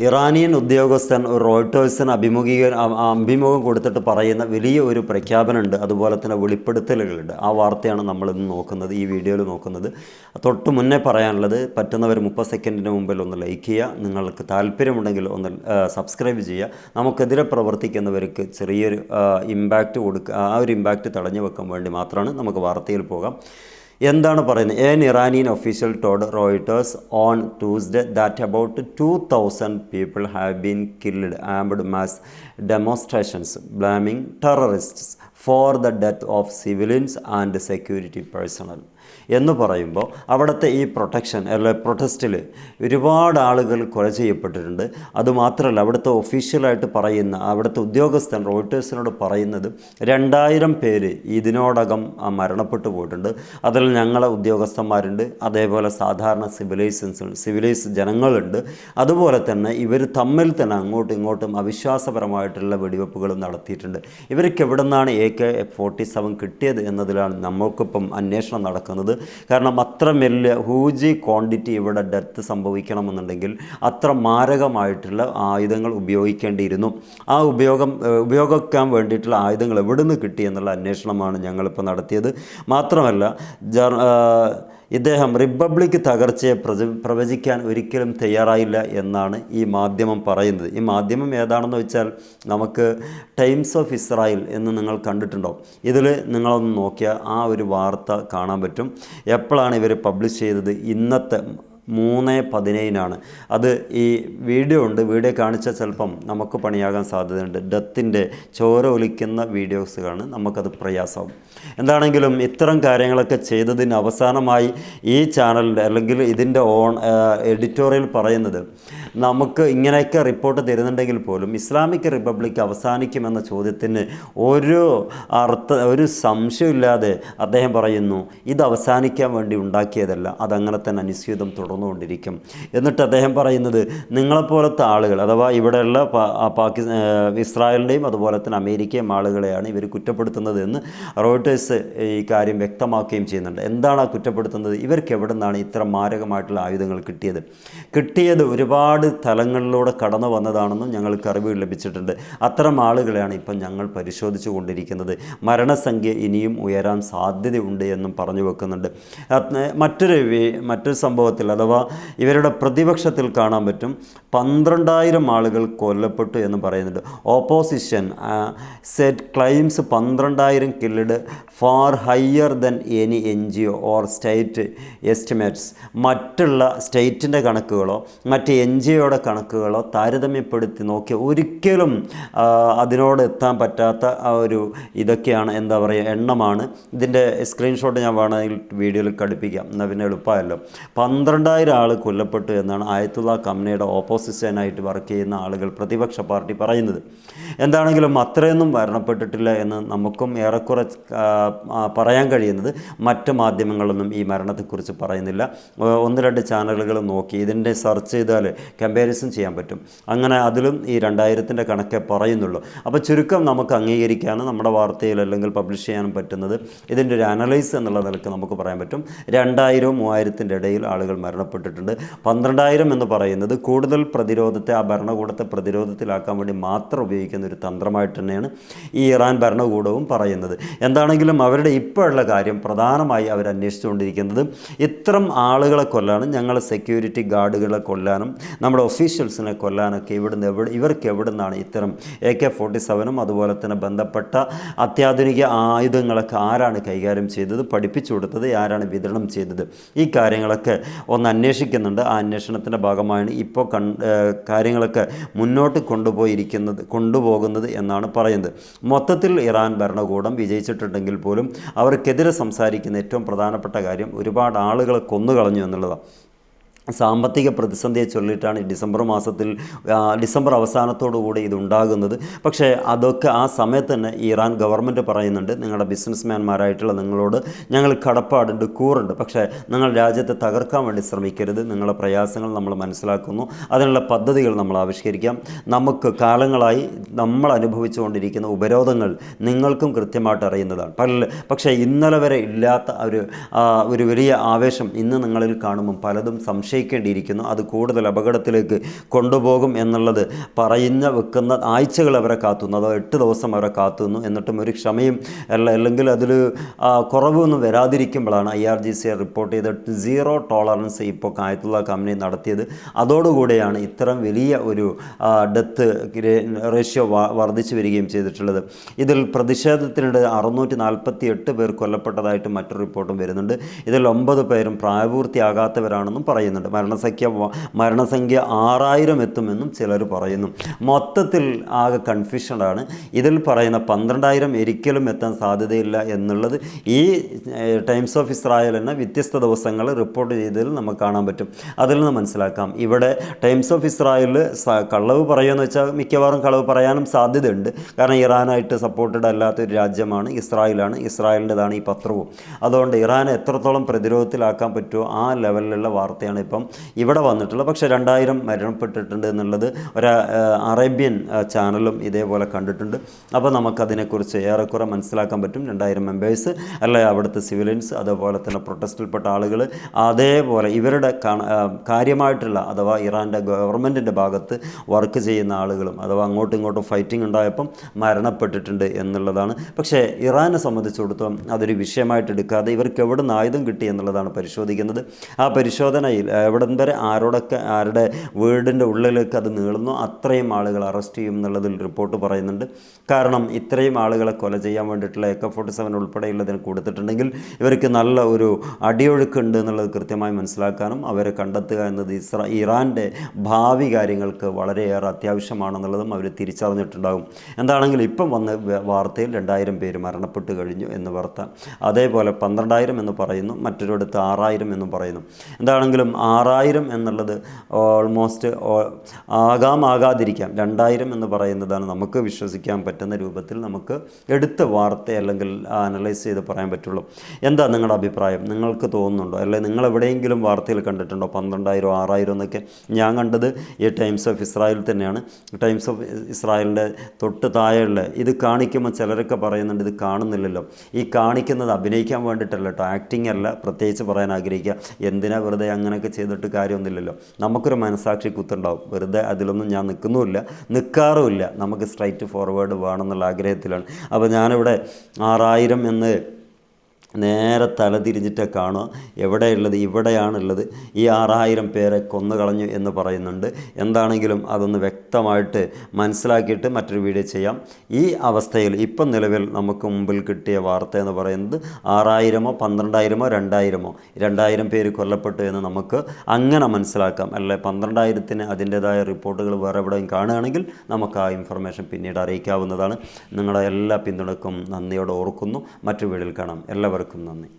Iranian ഉദ്യോഗസ്ഥൻ റോയിട്ടേഴ്സിന് അഭിമുഖം കൊടുത്തിട്ട് പറയുന്ന വലിയ ഒരു പ്രഖ്യാപനമുണ്ട്. അതുപോലെ തന്നെ വെളിപ്പെടുത്തലുകളുണ്ട്. ആ വാർത്തയാണ് നമ്മളിന്ന് നോക്കുന്നത്, ഈ വീഡിയോയിൽ നോക്കുന്നത്. തൊട്ട് മുന്നേ പറയാനുള്ളത്, പറ്റുന്നവർ 30 സെക്കൻഡിന് മുമ്പിൽ ഒന്ന് ലൈക്ക് ചെയ്യുക, നിങ്ങൾക്ക് താല്പര്യമുണ്ടെങ്കിൽ ഒന്ന് സബ്സ്ക്രൈബ് ചെയ്യുക. നമുക്കെതിരെ പ്രവർത്തിക്കുന്നവർക്ക് ചെറിയൊരു ഇമ്പാക്റ്റ് കൊടുക്കുക. ആ ഒരു ഇമ്പാക്റ്റ് തടഞ്ഞു വെക്കാൻ വേണ്ടി മാത്രമാണ്. നമുക്ക് വാർത്തയിൽ പോകാം. എന്താണ് പറയുന്നത്? An Iranian official told Reuters on Tuesday that about 2,000 people have been killed amid mass demonstrations blaming terrorists for the death of civilians and security personnel. എന്ന് പറയുമ്പോൾ അവിടുത്തെ ഈ പ്രൊട്ടസ്റ്റിൽ ഒരുപാട് ആളുകൾ കൊല ചെയ്യപ്പെട്ടിട്ടുണ്ട്. അതുമാത്രമല്ല, അവിടുത്തെ ഒഫീഷ്യലായിട്ട് പറയുന്ന അവിടുത്തെ ഉദ്യോഗസ്ഥൻ റോയിട്ടേഴ്സിനോട് പറയുന്നത് 2000 പേര് ഇതിനോടകം മരണപ്പെട്ടു പോയിട്ടുണ്ട്. അതിൽ ഞങ്ങളെ ഉദ്യോഗസ്ഥന്മാരുണ്ട്, അതേപോലെ സാധാരണ സിവിലൈസ് ജനങ്ങളുണ്ട്. അതുപോലെ തന്നെ ഇവർ തമ്മിൽ തന്നെ അങ്ങോട്ടും ഇങ്ങോട്ടും അവിശ്വാസപരമായിട്ടുള്ള വെടിവെപ്പുകളും നടത്തിയിട്ടുണ്ട്. ഇവർക്ക് എവിടെ നിന്നാണ് AK-47 കിട്ടിയത് എന്നതിലാണ് നമുക്കിപ്പം അന്വേഷണം നടക്കുന്നത്. കാരണം അത്ര വലിയ ഹ്യൂജ് ക്വാണ്ടിറ്റി ഇവിടെ ഡെത്ത് സംഭവിക്കണമെന്നുണ്ടെങ്കിൽ അത്ര മാരകമായിട്ടുള്ള ആയുധങ്ങൾ ഉപയോഗിക്കേണ്ടിയിരുന്നു. ആ ഉപയോഗിക്കാൻ വേണ്ടിയിട്ടുള്ള ആയുധങ്ങൾ എവിടെ നിന്ന് കിട്ടി എന്നുള്ള അന്വേഷണമാണ് ഞങ്ങളിപ്പോൾ നടത്തിയത്. മാത്രമല്ല, ഇദ്ദേഹം റിപ്പബ്ലിക് തകർച്ചയെ പ്രവചിക്കാൻ ഒരിക്കലും തയ്യാറായില്ല എന്നാണ് ഈ മാധ്യമം പറയുന്നത്. ഈ മാധ്യമം ഏതാണെന്ന് വെച്ചാൽ, നമുക്ക് ടൈംസ് ഓഫ് ഇസ്രായേൽ എന്ന് നിങ്ങൾ കണ്ടിട്ടുണ്ടോ? ഇതിൽ നിങ്ങളൊന്ന് നോക്കിയാൽ ആ ഒരു വാർത്ത കാണാൻ പറ്റും. എപ്പോഴാണ് ഇവർ പബ്ലിഷ് ചെയ്തത്? ഇന്നത്തെ 3/17 അത് ഈ വീഡിയോ ഉണ്ട്. വീഡിയോ കാണിച്ചാൽ ചിലപ്പം നമുക്ക് പണിയാകാൻ സാധ്യതയുണ്ട്. ഡെത്തിൻ്റെ ചോര ഒലിക്കുന്ന വീഡിയോസുകളാണ്, നമുക്കത് പ്രയാസമാവും. എന്താണെങ്കിലും ഇത്തരം കാര്യങ്ങളൊക്കെ ചെയ്തതിന് അവസാനമായി ഈ ചാനലിൻ്റെ അല്ലെങ്കിൽ ഇതിൻ്റെ എഡിറ്റോറിയൽ പറയുന്നത്, നമുക്ക് ഇങ്ങനെയൊക്കെ റിപ്പോർട്ട് തരുന്നുണ്ടെങ്കിൽ പോലും ഇസ്ലാമിക് റിപ്പബ്ലിക് അവസാനിക്കുമെന്ന ചോദ്യത്തിന് ഒരു സംശയമില്ലാതെ അദ്ദേഹം പറയുന്നു, ഇത് അവസാനിക്കാൻ വേണ്ടി ഉണ്ടാക്കിയതല്ല, അതങ്ങനെ തന്നെ അനുസ്യൂതം തുടർന്നുകൊണ്ടിരിക്കും. എന്നിട്ട് അദ്ദേഹം പറയുന്നത്, നിങ്ങളെപ്പോലത്തെ ആളുകൾ, അഥവാ ഇവിടെയുള്ള ഇസ്രായേലിൻ്റെയും അതുപോലെ തന്നെ അമേരിക്കയും ആളുകളെയാണ് ഇവർ കുറ്റപ്പെടുത്തുന്നത് എന്ന് റോയിട്ടേഴ്സ് ഈ കാര്യം വ്യക്തമാക്കുകയും ചെയ്യുന്നുണ്ട്. എന്താണ് ആ കുറ്റപ്പെടുത്തുന്നത്? ഇവർക്ക് എവിടെ നിന്നാണ് ഇത്ര മാരകമായിട്ടുള്ള ആയുധങ്ങൾ കിട്ടിയത് ഒരുപാട് തലങ്ങളിലൂടെ കടന്നു വന്നതാണെന്നും ഞങ്ങൾക്ക് അറിവ് ലഭിച്ചിട്ടുണ്ട്. അത്തരം ആളുകളെയാണ് ഇപ്പം ഞങ്ങൾ പരിശോധിച്ചു കൊണ്ടിരിക്കുന്നത്. മരണസംഖ്യ ഇനിയും ഉയരാൻ സാധ്യതയുണ്ട് എന്നും പറഞ്ഞു വെക്കുന്നുണ്ട്. മറ്റൊരു സംഭവത്തിൽ, അഥവാ ഇവരുടെ പ്രതിപക്ഷത്തിൽ കാണാൻ പറ്റും, 12,000 ആളുകൾ കൊല്ലപ്പെട്ടു എന്ന് പറയുന്നുണ്ട്. Opposition set claims 12,000 killed far higher than any NGO or state estimates. മറ്റുള്ള സ്റ്റേറ്റിൻ്റെ കണക്കുകളോ മറ്റ് NGOയുടെ കണക്കുകളോ താരതമ്യപ്പെടുത്തി നോക്കിയ ഒരിക്കലും അതിനോട് എത്താൻ പറ്റാത്ത ഇതൊക്കെയാണ്, എന്താ പറയുക, എണ്ണമാണ്. ഇതിൻ്റെ സ്ക്രീൻഷോട്ട് ഞാൻ വേണമെങ്കിൽ വീഡിയോയിൽ ഘടിപ്പിക്കാം, എന്നാൽ പിന്നെ എളുപ്പമല്ലോ. 12,000 ആൾ കൊല്ലപ്പെട്ടു എന്നാണ് ആയത്തുള്ള കമ്പനിയുടെ ഓപ്പോസിഷനായിട്ട് വർക്ക് ചെയ്യുന്ന ആളുകൾ, പ്രതിപക്ഷ പാർട്ടി പറയുന്നത്. എന്താണെങ്കിലും അത്രയൊന്നും മരണപ്പെട്ടിട്ടില്ല എന്ന് നമുക്കും ഏറെക്കുറെ പറയാൻ കഴിയുന്നത്. മറ്റ് മാധ്യമങ്ങളൊന്നും ഈ മരണത്തെക്കുറിച്ച് പറയുന്നില്ല. 1-2 ചാനലുകൾ നോക്കി ഇതിൻ്റെ സെർച്ച് ചെയ്താൽ കമ്പാരിസൺ ചെയ്യാൻ പറ്റും. അങ്ങനെ അതിലും ഈ 2000ൻ്റെ കണക്കേ പറയുന്നുള്ളൂ. അപ്പോൾ ചുരുക്കം നമുക്ക് അംഗീകരിക്കാനും നമ്മുടെ വാർത്തയിൽ അല്ലെങ്കിൽ പബ്ലിഷ് ചെയ്യാനും പറ്റുന്നത്, ഇതിൻ്റെ ഒരു അനലൈസ് എന്നുള്ള നിലക്ക് നമുക്ക് പറയാൻ പറ്റും. 2000-3000ൻ്റെ ഇടയിൽ ആളുകൾ മരണപ്പെട്ടിട്ടുണ്ട്. 12,000 എന്ന് പറയുന്നത് കൂടുതൽ പ്രതിരോധത്തെ, ആ ഭരണകൂടത്തെ പ്രതിരോധത്തിലാക്കാൻ വേണ്ടി മാത്രം ഉപയോഗിക്കുന്ന ഒരു തന്ത്രമായിട്ട് തന്നെയാണ് ഈ ഇറാൻ ഭരണകൂടവും പറയുന്നത്. എന്താണെങ്കിലും അവരുടെ ഇപ്പോഴുള്ള കാര്യം പ്രധാനമായി അവർ അന്വേഷിച്ചുകൊണ്ടിരിക്കുന്നത് ഇത്തരം ആളുകളെ കൊല്ലാനും, ഞങ്ങളെ സെക്യൂരിറ്റി ഗാർഡുകളെ കൊല്ലാനും, നമ്മുടെ ഒഫീഷ്യൽസിനെ കൊല്ലാനൊക്കെ ഇവർക്ക് എവിടെ നിന്നാണ് ഇത്തരം AK-47 അതുപോലെ തന്നെ ബന്ധപ്പെട്ട അത്യാധുനിക ആയുധങ്ങളൊക്കെ ആരാണ് കൈകാര്യം ചെയ്തത്, പഠിപ്പിച്ചു കൊടുത്തത്, ആരാണ് വിതരണം ചെയ്തത്, ഈ കാര്യങ്ങളൊക്കെ ഒന്ന് അന്വേഷിക്കുന്നുണ്ട്. ആ അന്വേഷണത്തിൻ്റെ ഭാഗമാണ് ഇപ്പോൾ കാര്യങ്ങളൊക്കെ മുന്നോട്ട് കൊണ്ടുപോകുന്നത് എന്നാണ് പറയുന്നത്. മൊത്തത്തിൽ ഇറാൻ ഭരണകൂടം വിജയിച്ചിട്ടുണ്ടെങ്കിൽ പോലും അവർക്കെതിരെ സംസാരിക്കുന്ന ഏറ്റവും പ്രധാനപ്പെട്ട കാര്യം ഒരുപാട് ആളുകളെ കൊന്നുകളഞ്ഞു എന്നുള്ളതാണ്. സാമ്പത്തിക പ്രതിസന്ധിയെ ചൊല്ലിയിട്ടാണ് ഡിസംബർ അവസാനത്തോടുകൂടി ഇതുണ്ടാകുന്നത്. പക്ഷേ അതൊക്കെ ആ സമയത്ത് തന്നെ ഇറാൻ ഗവൺമെൻറ് പറയുന്നുണ്ട്, നിങ്ങളുടെ ബിസിനസ്മാൻമാരായിട്ടുള്ള നിങ്ങളോട് ഞങ്ങൾ കടപ്പാടുണ്ട്, കൂറുണ്ട്, പക്ഷേ നിങ്ങൾ രാജ്യത്തെ തകർക്കാൻ വേണ്ടി ശ്രമിക്കരുത്. നിങ്ങളുടെ പ്രയാസങ്ങൾ നമ്മൾ മനസ്സിലാക്കുന്നു, അതിനുള്ള പദ്ധതികൾ നമ്മൾ ആവിഷ്കരിക്കാം. നമുക്ക് കാലങ്ങളായി നമ്മൾ അനുഭവിച്ചുകൊണ്ടിരിക്കുന്ന ഉപരോധങ്ങൾ നിങ്ങൾക്കും കൃത്യമായിട്ട് അറിയുന്നതാണ്. പക്ഷേ ഇന്നലെ വരെ ഇല്ലാത്ത ഒരു വലിയ ആവേശം ഇന്ന് നിങ്ങളിൽ കാണുമ്പം പലതും സംശയം സംശയിക്കേണ്ടിയിരിക്കുന്നു. അത് കൂടുതൽ അപകടത്തിലേക്ക് കൊണ്ടുപോകും എന്നുള്ളത് വെക്കുന്ന ആഴ്ചകൾ അവരെ കാത്തുന്നു, അതോ 8 ദിവസം അവരെ കാത്തുന്നു. എന്നിട്ടും ഒരു ക്ഷമയും അല്ലെങ്കിൽ അതിൽ കുറവൊന്നും വരാതിരിക്കുമ്പോഴാണ് IRGC റിപ്പോർട്ട് ചെയ്തിട്ട് 0 ടോളറൻസ് ഇപ്പോൾ ആയത്തുള്ള കമ്പനി നടത്തിയത്. അതോടുകൂടിയാണ് ഇത്തരം വലിയ ഒരു ഡെത്ത് റേഷ്യോ വർദ്ധിച്ചു വരികയും ചെയ്തിട്ടുള്ളത്. ഇതിൽ പ്രതിഷേധത്തിനിടെ 648 പേർ കൊല്ലപ്പെട്ടതായിട്ട് മറ്റൊരു റിപ്പോർട്ടും വരുന്നുണ്ട്. ഇതിൽ 9 പേരും പ്രായപൂർത്തിയാകാത്തവരാണെന്നും പറയുന്നുണ്ട്. മരണസംഖ്യ 6000 എത്തുമെന്നും ചിലർ പറയുന്നു. മൊത്തത്തിൽ ആകെ കൺഫ്യൂഷനാണ്. ഇതിൽ പറയുന്ന 12000 ഒരിക്കലും എത്താൻ സാധ്യതയില്ല എന്നുള്ളത് ഈ ടൈംസ് ഓഫ് ഇസ്രായേൽ എന്ന വ്യത്യസ്ത ദിവസങ്ങൾ റിപ്പോർട്ട് ചെയ്തതിൽ നമുക്ക് കാണാൻ പറ്റും. അതിൽ നിന്ന് മനസ്സിലാക്കാം ഇവിടെ ടൈംസ് ഓഫ് ഇസ്രായേലിൽ കളവ് പറയുമെന്ന് വെച്ചാൽ മിക്കവാറും കളവ് പറയാനും സാധ്യതയുണ്ട്. കാരണം ഇറാനായിട്ട് സപ്പോർട്ടഡ് അല്ലാത്തൊരു രാജ്യമാണ് ഇസ്രായേലാണ്. ഇസ്രായേലിൻ്റെതാണ് ഈ പത്രവും. അതുകൊണ്ട് ഇറാനെ എത്രത്തോളം പ്രതിരോധത്തിലാക്കാൻ പറ്റുമോ ആ ലെവലിലുള്ള വാർത്തയാണ് ഇപ്പം ഇവിടെ വന്നിട്ടുള്ളത്. പക്ഷേ 2000 മരണപ്പെട്ടിട്ടുണ്ട് എന്നുള്ളത് ഒരു അറേബ്യൻ ചാനലും ഇതേപോലെ കണ്ടിട്ടുണ്ട്. അപ്പോൾ നമുക്കതിനെക്കുറിച്ച് ഏറെക്കുറെ മനസ്സിലാക്കാൻ പറ്റും. 2000 മെമ്പേഴ്സ് അല്ലെ അവിടുത്തെ സിവിലിയൻസ്, അതുപോലെ തന്നെ പ്രൊട്ടസ്റ്റിൽപ്പെട്ട ആളുകൾ, അതേപോലെ ഇവരുടെ കാര്യമായിട്ടുള്ള അഥവാ ഇറാൻ്റെ ഗവൺമെൻറ്റിൻ്റെ ഭാഗത്ത് വർക്ക് ചെയ്യുന്ന ആളുകളും അഥവാ അങ്ങോട്ടും ഇങ്ങോട്ടും ഫൈറ്റിംഗ് ഉണ്ടായപ്പം മരണപ്പെട്ടിട്ടുണ്ട് എന്നുള്ളതാണ്. പക്ഷേ ഇറാനെ സംബന്ധിച്ചിടത്തോളം അതൊരു വിഷയമായിട്ട് എടുക്കാതെ ഇവർക്ക് എവിടെ നിന്ന് ആയുധം കിട്ടി എന്നുള്ളതാണ് പരിശോധിക്കുന്നത്. ആ പരിശോധനയിൽ എവിടം വരെ ആരുടെ വീടിൻ്റെ ഉള്ളിലേക്ക് അത് നീളുന്നു അത്രയും ആളുകൾ അറസ്റ്റ് ചെയ്യും എന്നുള്ളതിൽ റിപ്പോർട്ട് പറയുന്നുണ്ട്. കാരണം ഇത്രയും ആളുകളെ കൊല ചെയ്യാൻ വേണ്ടിയിട്ടുള്ള AK-47 ഉൾപ്പെടെയുള്ളതിന് കൊടുത്തിട്ടുണ്ടെങ്കിൽ ഇവർക്ക് നല്ല ഒരു അടിയൊഴുക്കുണ്ട് എന്നുള്ളത് കൃത്യമായി മനസ്സിലാക്കാനും അവരെ കണ്ടെത്തുക എന്നത് ഇറാൻ്റെ ഭാവി കാര്യങ്ങൾക്ക് വളരെയേറെ അത്യാവശ്യമാണെന്നുള്ളതും അവർ തിരിച്ചറിഞ്ഞിട്ടുണ്ടാകും. എന്താണെങ്കിലും ഇപ്പം വന്ന വാർത്തയിൽ 2000 പേര് മരണപ്പെട്ട് കഴിഞ്ഞു എന്ന് വാർത്ത. അതേപോലെ 12000 എന്ന് പറയുന്നു, മറ്റൊരിടത്ത് 6000 എന്നും പറയുന്നു. എന്താണെങ്കിലും 6000 എന്നുള്ളത് ഓൾമോസ്റ്റ് ആകാതിരിക്കാം. 2000 എന്ന് പറയുന്നതാണ് നമുക്ക് വിശ്വസിക്കാൻ പറ്റുന്ന രൂപത്തിൽ നമുക്ക് എടുത്ത വാർത്ത അല്ലെങ്കിൽ അനലൈസ് ചെയ്ത് പറയാൻ പറ്റുള്ളൂ. എന്താ നിങ്ങളുടെ അഭിപ്രായം? നിങ്ങൾക്ക് തോന്നുന്നുണ്ടോ? അല്ലെങ്കിൽ നിങ്ങൾ എവിടെയെങ്കിലും വാർത്തയിൽ കണ്ടിട്ടുണ്ടോ 12000 6000 എന്നൊക്കെ? ഞാൻ കണ്ടത് ഈ ടൈംസ് ഓഫ് ഇസ്രായേൽ തന്നെയാണ്. ടൈംസ് ഓഫ് ഇസ്രായേലിൻ്റെ തൊട്ട് താഴെയുള്ള ഇത് കാണിക്കുമ്പോൾ ചിലരൊക്കെ പറയുന്നുണ്ട് ഇത് കാണുന്നില്ലല്ലോ. ഈ കാണിക്കുന്നത് അഭിനയിക്കാൻ വേണ്ടിയിട്ടല്ല കേട്ടോ, ആക്ടിങ് അല്ല. പ്രത്യേകിച്ച് പറയാൻ ആഗ്രഹിക്കുക, എന്തിനാ വെറുതെ അങ്ങനെയൊക്കെ ചെയ്തിട്ട് കാര്യമൊന്നുമില്ലല്ലോ. നമുക്കൊരു മനസാക്ഷി കുത്തുണ്ടാവും. വെറുതെ അതിലൊന്നും ഞാൻ നിൽക്കാറുമില്ല. നമുക്ക് സ്ട്രൈറ്റ് ഫോർവേഡ് വേണമെന്നുള്ള ആഗ്രഹത്തിലാണ്. അപ്പോൾ ഞാനിവിടെ 6000 എന്ന് നേരെ തല തിരിഞ്ഞിട്ട് കാണുക. എവിടെയുള്ളത്? ഇവിടെയാണുള്ളത്. ഈ 6000 പേരെ കൊന്നുകളഞ്ഞു എന്ന് പറയുന്നുണ്ട്. എന്താണെങ്കിലും അതൊന്ന് വ്യക്തമായിട്ട് മനസ്സിലാക്കിയിട്ട് മറ്റൊരു വീഡിയോ ചെയ്യാം. ഈ അവസ്ഥയിൽ ഇപ്പം നിലവിൽ നമുക്ക് മുമ്പിൽ കിട്ടിയ വാർത്ത എന്ന് പറയുന്നത് 6000 12000 2000 പേര് കൊല്ലപ്പെട്ടു എന്ന് നമുക്ക് അങ്ങനെ മനസ്സിലാക്കാം. അല്ലെ 12000 അതിൻ്റേതായ റിപ്പോർട്ടുകൾ വേറെ എവിടെയും കാണുകയാണെങ്കിൽ നമുക്ക് ആ ഇൻഫർമേഷൻ പിന്നീട് അറിയിക്കാവുന്നതാണ്. നിങ്ങളുടെ എല്ലാ പിന്തുണക്കും നന്ദിയോടെ ഓർക്കുന്നു. മറ്റു വീഡിയോയിൽ കാണാം. എല്ലാവർക്കും നന്ദി.